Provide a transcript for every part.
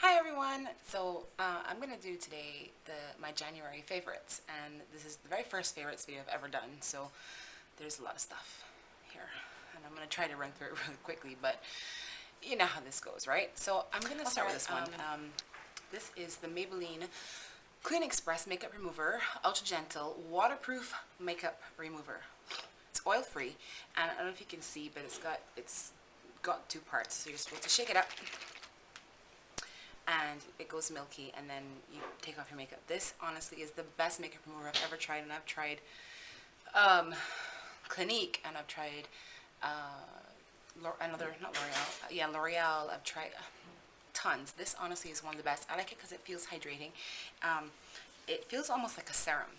Hi everyone! So I'm going to do today my January favorites, and this is the very first favorites video I've ever done, so there's a lot of stuff here, and I'm going to try to run through it really quickly, but you know how this goes, right? So I'm going to start with this one. This is the Maybelline Clean Express Makeup Remover Ultra Gentle Waterproof Makeup Remover. It's oil free, and I don't know if you can see, but it's got two parts, so you're supposed to shake it up and it goes milky, and then you take off your makeup. This honestly is the best makeup remover I've ever tried, and I've tried Clinique, and I've tried L'Oreal. I've tried tons. This honestly is one of the best. I like it because it feels hydrating. It feels almost like a serum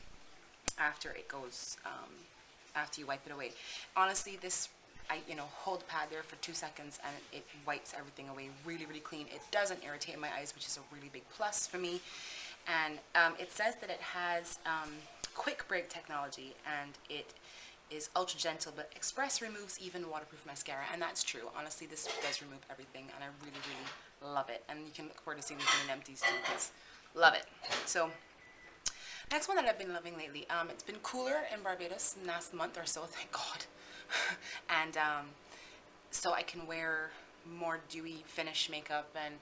after it goes after you wipe it away. Honestly, this I hold the pad there for 2 seconds and it wipes everything away really clean. It doesn't irritate my eyes, which is a really big plus for me. And it says that it has quick break technology, and it is ultra gentle, but express removes even waterproof mascara, and that's true. Honestly, this does remove everything, and I really love it. And you can look forward to seeing this in empties too, because love it. So next one that I've been loving lately, it's been cooler in Barbados in the last month or so, thank God. And so I can wear more dewy finish makeup, and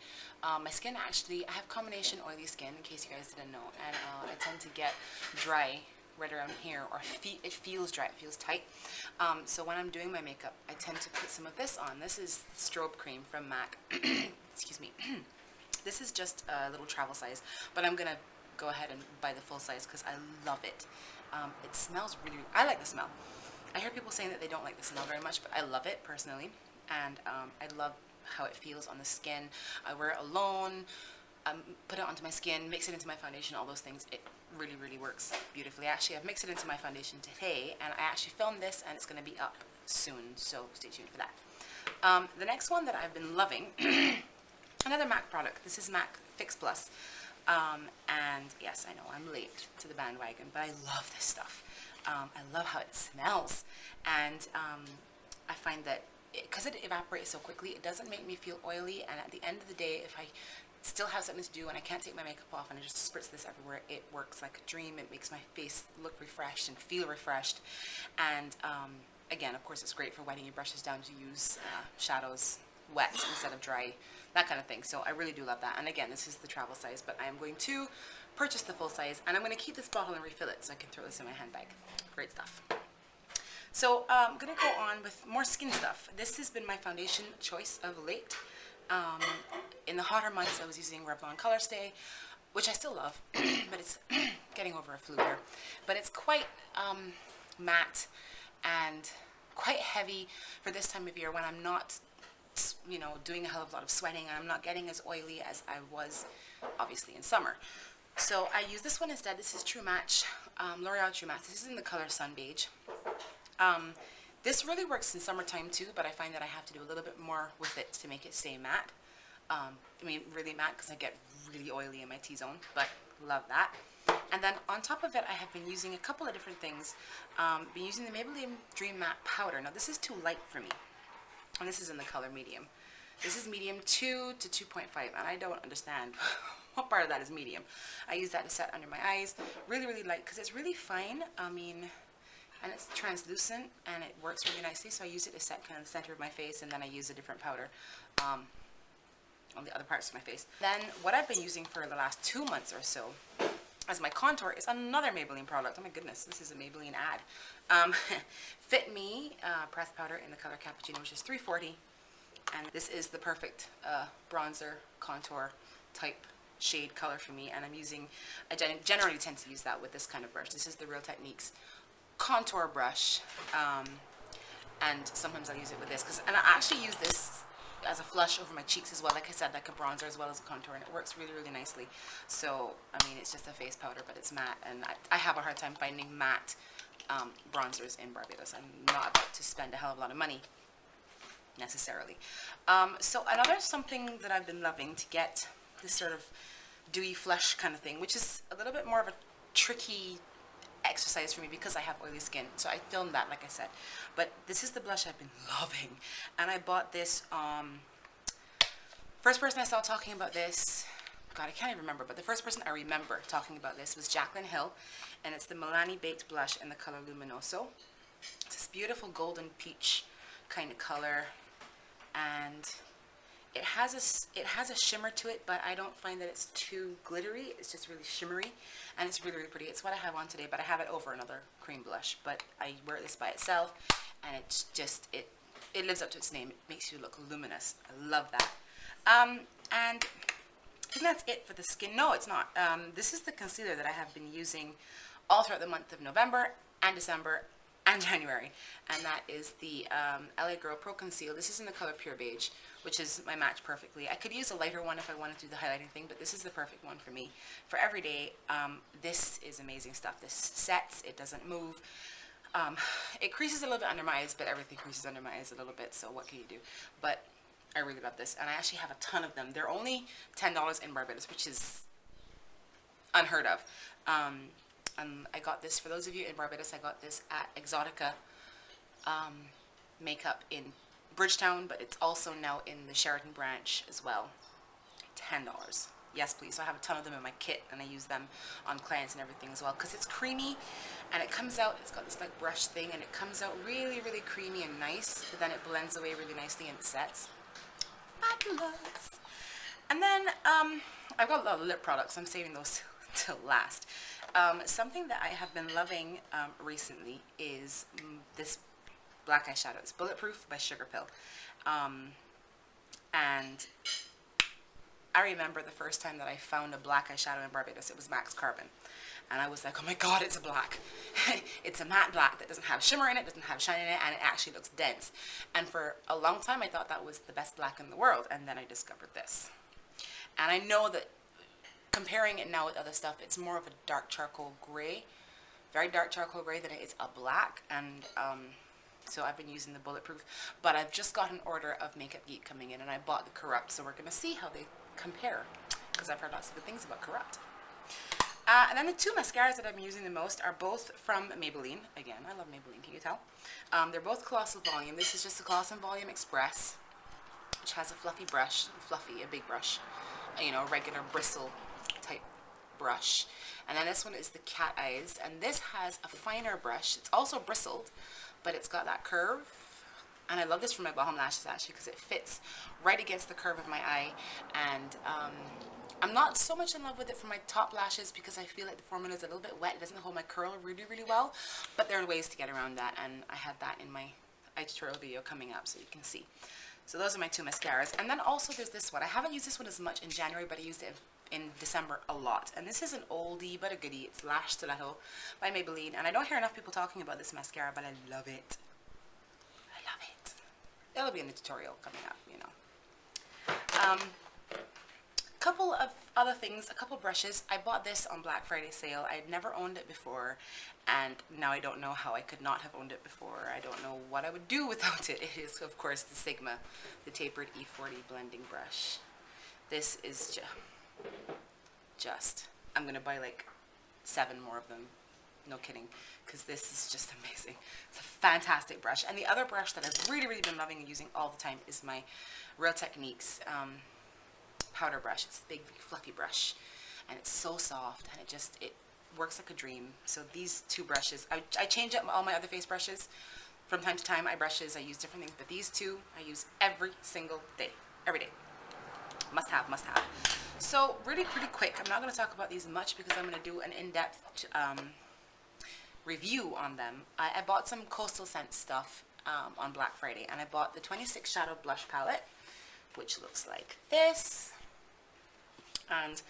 my skin actually, I have combination oily skin, in case you guys didn't know, and I tend to get dry right around here, or it feels dry, it feels tight. So when I'm doing my makeup, I tend to put some of this on. This is strobe cream from MAC. Excuse me. This is just a little travel size, but I'm gonna go ahead and buy the full size because I love it. It smells I like the smell. I hear people saying that they don't like the smell very much, but I love it personally, and I love how it feels on the skin. I wear it alone, put it onto my skin, mix it into my foundation, all those things. It really works beautifully. Actually, I've mixed it into my foundation today, and I actually filmed this, and it's going to be up soon, so stay tuned for that. The next one that I've been loving, another MAC product. This is MAC Fix Plus. And yes, I know I'm late to the bandwagon, but I love this stuff. I love how it smells, and I find that because it evaporates so quickly, it doesn't make me feel oily, and at the end of the day, if I still have something to do and I can't take my makeup off and I just spritz this everywhere, it works like a dream. It makes my face look refreshed and feel refreshed, and again, of course, it's great for wetting your brushes down to use shadows wet instead of dry, that kind of thing. So I really do love that. And again, this is the travel size, but I am going to purchase the full size, and I'm going to keep this bottle and refill it so I can throw this in my handbag. Great stuff. So I'm going to go on with more skin stuff. This has been my foundation choice of late. In the hotter months, I was using Revlon Color Stay, which I still love, but it's getting over a flu here. But it's quite matte and quite heavy for this time of year when I'm not doing a hell of a lot of sweating, and I'm not getting as oily as I was obviously in summer. So I use this one instead. This is True Match, L'Oreal True Match. This is in the color Sun Beige. This really works in summertime too, but I find that I have to do a little bit more with it to make it stay matte. I mean really matte, because I get really oily in my T-zone, but love that. And then on top of it, I have been using a couple of different things. Been using the Maybelline Dream Matte Powder. Now this is too light for me, and this is in the color medium. This is medium 2 to 2.5, and I don't understand what part of that is medium. I use that to set under my eyes. Really light, because it's really fine. I mean, and it's translucent, and it works really nicely, so I use it to set kind of the center of my face, and then I use a different powder on the other parts of my face. Then what I've been using for the last 2 months or so as my contour is another Maybelline product. Oh my goodness, this is a Maybelline ad. Fit Me pressed powder in the color Cappuccino, which is 340. And this is the perfect bronzer contour type shade color for me, and I generally tend to use that with this kind of brush. This is the Real Techniques contour brush, and sometimes I'll use it with this, and I actually use this as a flush over my cheeks as well, like I said, like a bronzer as well as a contour, and it works really nicely. So I mean, it's just a face powder, but it's matte, and I have a hard time finding matte bronzers in Barbados. I'm not about to spend a hell of a lot of money necessarily. So another something that I've been loving to get this sort of dewy flush kind of thing, which is a little bit more of a tricky exercise for me because I have oily skin, so I filmed that, like I said. But this is the blush I've been loving, and I bought this first person I saw talking about this God, I can't even remember, but the first person I remember talking about this was Jaclyn Hill, and it's the Milani Baked Blush in the color Luminoso. It's this beautiful golden peach kind of color, and it has a shimmer to it, but I don't find that it's too glittery. It's just really shimmery, and it's really, really pretty. It's what I have on today, but I have it over another cream blush. But I wear this by itself, and it's just, it lives up to its name. It makes you look luminous. I love that. And I think that's it for the skin. No, it's not. This is the concealer that I have been using all throughout the month of November and December and January, and that is the LA Girl Pro Conceal. This is in the color Pure Beige, which is my match perfectly. I could use a lighter one if I wanted to do the highlighting thing, but this is the perfect one for me. For every day, this is amazing stuff. This sets, it doesn't move. It creases a little bit under my eyes, but everything creases under my eyes a little bit, so what can you do? But I really love this, and I actually have a ton of them. They're only $10 in Barbados, which is unheard of. I got this, for those of you in Barbados, I got this at Exotica Makeup in Bridgetown, but it's also now in the Sheraton branch as well. $10. Yes, please. So I have a ton of them in my kit, and I use them on clients and everything as well, because it's creamy, and it comes out, it's got this like brush thing, and it comes out really, really creamy and nice, but then it blends away really nicely and it sets. Fabulous. And then I've got a lot of lip products. I'm saving those till last. Something that I have been loving recently is this black eyeshadow. It's Bulletproof by Sugar Pill. And I remember the first time that I found a black eyeshadow in Barbados. It was Max Carbon. And I was like, oh my God, it's a black. It's a matte black that doesn't have shimmer in it, doesn't have shine in it, and it actually looks dense. And for a long time, I thought that was the best black in the world. And then I discovered this. And I know that comparing it now with other stuff, it's more of a dark charcoal gray, very dark charcoal gray than it is a black. And so I've been using the Bulletproof. But I've just got an order of Makeup Geek coming in, and I bought the Corrupt. So we're going to see how they compare, because I've heard lots of good things about Corrupt. And then the two mascaras that I've been using the most are both from Maybelline. Again, I love Maybelline, can you tell? They're both Colossal Volume. This is just the Colossal Volume Express, which has a fluffy brush, a big brush, you know, a regular bristle type brush. And then this one is the Cat Eyes, and this has a finer brush. It's also bristled, but it's got that curve. And I love this for my bottom lashes actually, because it fits right against the curve of my eye. And I'm not so much in love with it for my top lashes, because I feel like the formula is a little bit wet. It doesn't hold my curl really, really well. But there are ways to get around that, and I had that in my eye tutorial video coming up, so you can see. So those are my two mascaras. And then also there's this one. I haven't used this one as much in January, but I used it in December a lot. And this is an oldie but a goodie. It's Lash Stiletto by Maybelline. And I don't hear enough people talking about this mascara, but I love it. I love it. It'll be in the tutorial coming up, you know. Couple of other things, a couple brushes. I bought this on Black Friday sale. I had never owned it before, and now I don't know how I could not have owned it before. I don't know what I would do without it. It is, of course, the Sigma, the tapered E40 blending brush. This is just, I'm gonna buy like 7 more of them. No kidding, because this is just amazing. It's a fantastic brush. And the other brush that I've really, really been loving and using all the time is my Real Techniques powder brush. It's a big, big fluffy brush, and it's so soft, and it works like a dream. So these two brushes, I change up all my other face brushes from time to time. I use different things, but these two I use every single day, every day. Must have, must have. So really pretty quick, I'm not going to talk about these much because I'm going to do an in-depth review on them. I bought some Coastal Scent stuff on Black Friday, and I bought the 26 Shadow Blush Palette, which looks like this. And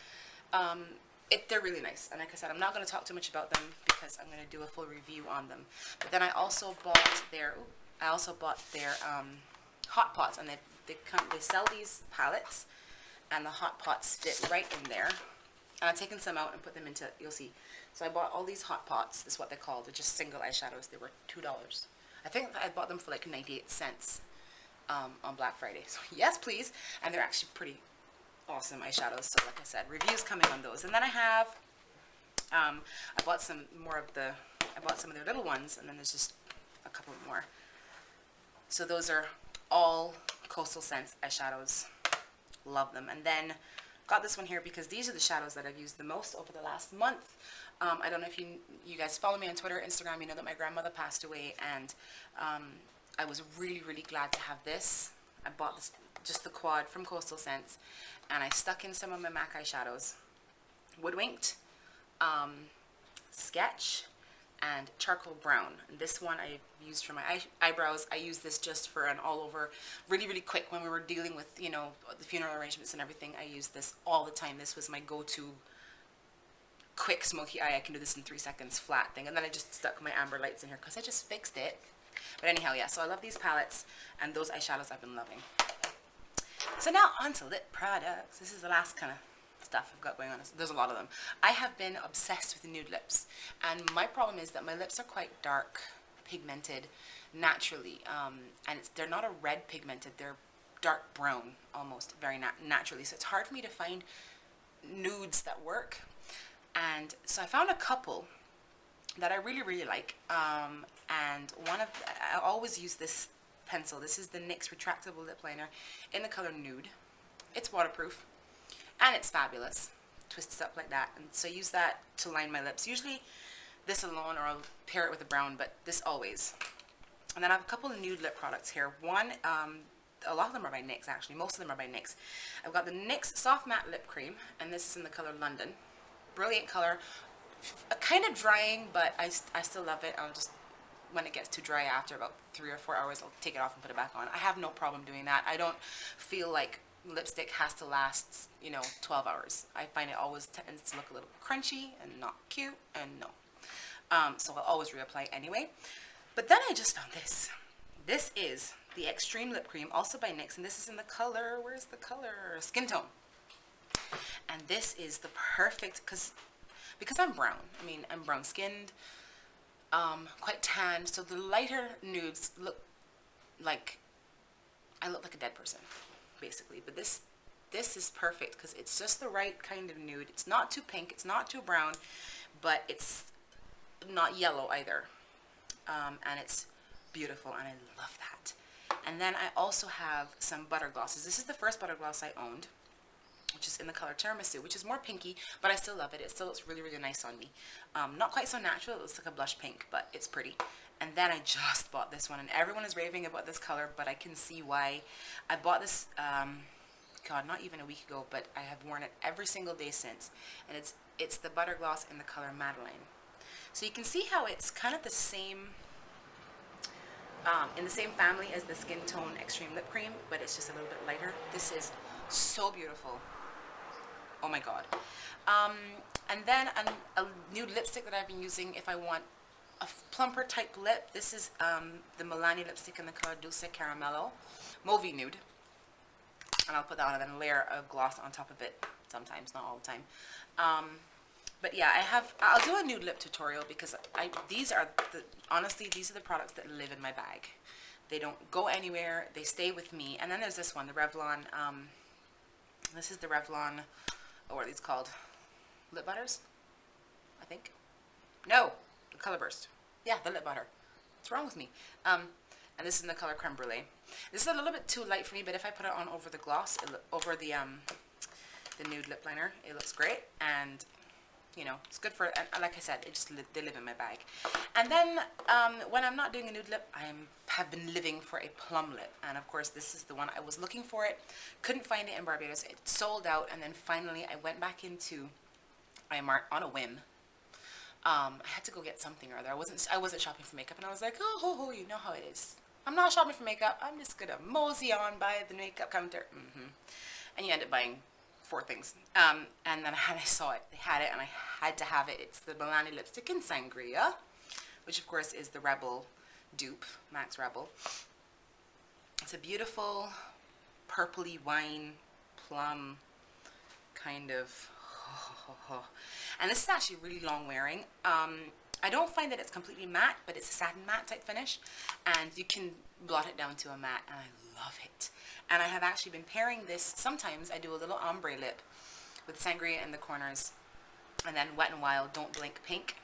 they're really nice. And like I said, I'm not going to talk too much about them because I'm going to do a full review on them. But then I also bought their hot pots, and they sell these palettes, and the hot pots fit right in there. And I've taken some out and put them into, you'll see. So I bought all these hot pots. This is what they're called. They're just single eyeshadows. They were $2. I think I bought them for like 98 cents on Black Friday. So yes, please. And they're actually pretty awesome eyeshadows. So like I said, reviews coming on those. And then I have, I bought some of their little ones, and then there's just a couple more. So those are all Coastal Scents eyeshadows. Love them. And then got this one here because these are the shadows that I've used the most over the last month. I don't know if you guys follow me on Twitter, Instagram, you know that my grandmother passed away, and I was really, really glad to have this. I bought this, just the quad from Coastal Scents, and I stuck in some of my MAC eyeshadows. Woodwinked, Sketch, and Charcoal Brown. And this one I used for my eyebrows. I used this just for an all over, really, really quick when we were dealing with, you know, the funeral arrangements and everything. I used this all the time. This was my go-to quick smoky eye. I can do this in 3 seconds flat thing. And then I just stuck my amber lights in here because I just fixed it. But anyhow, yeah, so I love these palettes and those eyeshadows I've been loving. So now on to lip products. This is the last kind of stuff I've got going on. There's a lot of them. I have been obsessed with nude lips, and my problem is that my lips are quite dark pigmented naturally, and they're not a red pigmented, they're dark brown almost, very naturally, so it's hard for me to find nudes that work. And so I found a couple that I really, really like, and I always use this pencil. This is the NYX retractable lip liner in the color Nude. It's waterproof and it's fabulous. Twists up like that, and so I use that to line my lips. Usually this alone, or I'll pair it with a brown, but this always. And then I have a couple of nude lip products here. One, a lot of them are by NYX actually. Most of them are by NYX. I've got the NYX Soft Matte Lip Cream, and this is in the color London. Brilliant color. Kind of drying, but I still love it. I'll just, when it gets too dry after about 3 or 4 hours, I'll take it off and put it back on. I have no problem doing that. I don't feel like lipstick has to last, you know, 12 hours. I find it always tends to look a little crunchy and not cute, and no. So I'll always reapply anyway. But then I just found this. This is the Extreme Lip Cream, also by NYX, and this is in the color, where's the color? Skin Tone. And this is the perfect, because I'm brown. I mean, I'm brown skinned, quite tanned, so the lighter nudes look like, I look like a dead person, basically. But this is perfect because it's just the right kind of nude. It's not too pink, it's not too brown, but it's not yellow either. And it's beautiful, and I love that. And then I also have some butter glosses. This is the first butter gloss I owned, which is in the color Tiramisu, which is more pinky, but I still love it. It still looks really, really nice on me. Not quite so natural, it looks like a blush pink, but it's pretty. And then I just bought this one, and everyone is raving about this color, but I can see why. I bought this, God, not even a week ago, but I have worn it every single day since. And it's the butter gloss in the color Madeline. So you can see how it's kind of the same, in the same family as the Skin Tone Extreme Lip Cream, but it's just a little bit lighter. This is so beautiful. Oh my God. And then a nude lipstick that I've been using if I want a plumper type lip. This is the Milani lipstick in the color Dulce Caramello, Mauve Nude. And I'll put that on and then layer a gloss on top of it sometimes, not all the time. But yeah, I'll do a nude lip tutorial because honestly, these are the products that live in my bag. They don't go anywhere, they stay with me. And then there's this one, the Revlon, this is the Revlon, what are these called? Lip butters, I think. No, the Color Burst. Yeah, the lip butter. What's wrong with me? And this is in the color Creme Brulee. This is a little bit too light for me, but if I put it on over the gloss, over the nude lip liner, it looks great. And you know, it's good for, and like I said, they live in my bag. And then when I'm not doing a nude lip, have been living for a plum lip, and of course this is the one I was looking for. It couldn't find it in Barbados. It sold out, and then finally I went back into IMART on a whim. I had to go get something or other. I wasn't shopping for makeup, and I was like, oh, you know how it is. I'm not shopping for makeup. I'm just gonna mosey on by the makeup counter. And you end up buying 4 things. And then I saw it. They had it, and I had to have it. It's the Milani lipstick in Sangria, which of course is the Rebel dupe, Max Rebel. It's a beautiful purpley wine plum kind of. And this is actually really long wearing. I don't find that it's completely matte, but it's a satin matte type finish, and you can blot it down to a matte, and I love it. And I have actually been pairing this. Sometimes I do a little ombre lip with Sangria in the corners, and then Wet n Wild Don't Blink Pink,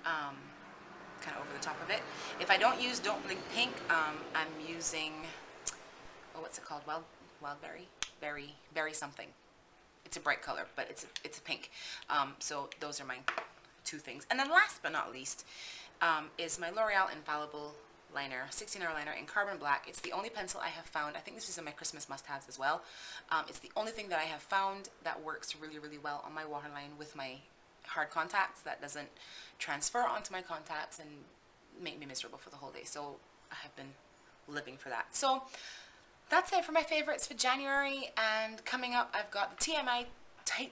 kind of over the top of it. If I don't use Don't Blink Pink, I'm using, oh, what's it called? Wildberry? Berry something. it's a bright color, but it's a pink. So those are my two things. And then last but not least is my L'Oreal Infallible liner, 16-hour liner in carbon black. It's the only pencil I have found. I think this is in my Christmas must-haves as well. It's the only thing that I have found that works really, really well on my waterline with my hard contacts, that doesn't transfer onto my contacts and make me miserable for the whole day. So I have been living for that. So that's it for my favorites for January. And coming up, I've got the TMI tag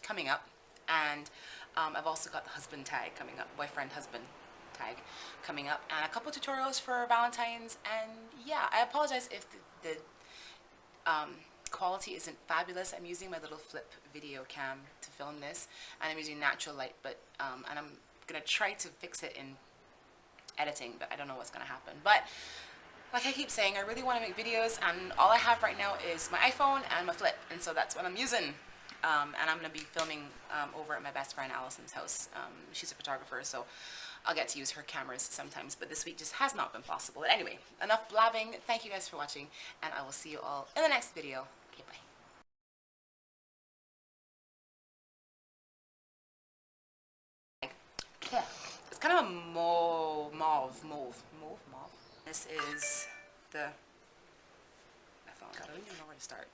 coming up, and I've also got the husband tag coming up, boyfriend husband tag coming up, and a couple tutorials for Valentine's. And yeah, I apologize if the quality isn't fabulous. I'm using my little flip video cam to film this, and I'm using natural light, but and I'm gonna try to fix it in editing, but I don't know what's gonna happen. But like I keep saying, I really want to make videos, and all I have right now is my iPhone and my flip, and so that's what I'm using. And I'm going to be filming over at my best friend Allison's house. She's a photographer, so I'll get to use her cameras sometimes, but this week just has not been possible. But anyway, enough blabbing. Thank you guys for watching, and I will see you all in the next video. Okay, bye. It's kind of a mauve. This is the, I don't even know where to start.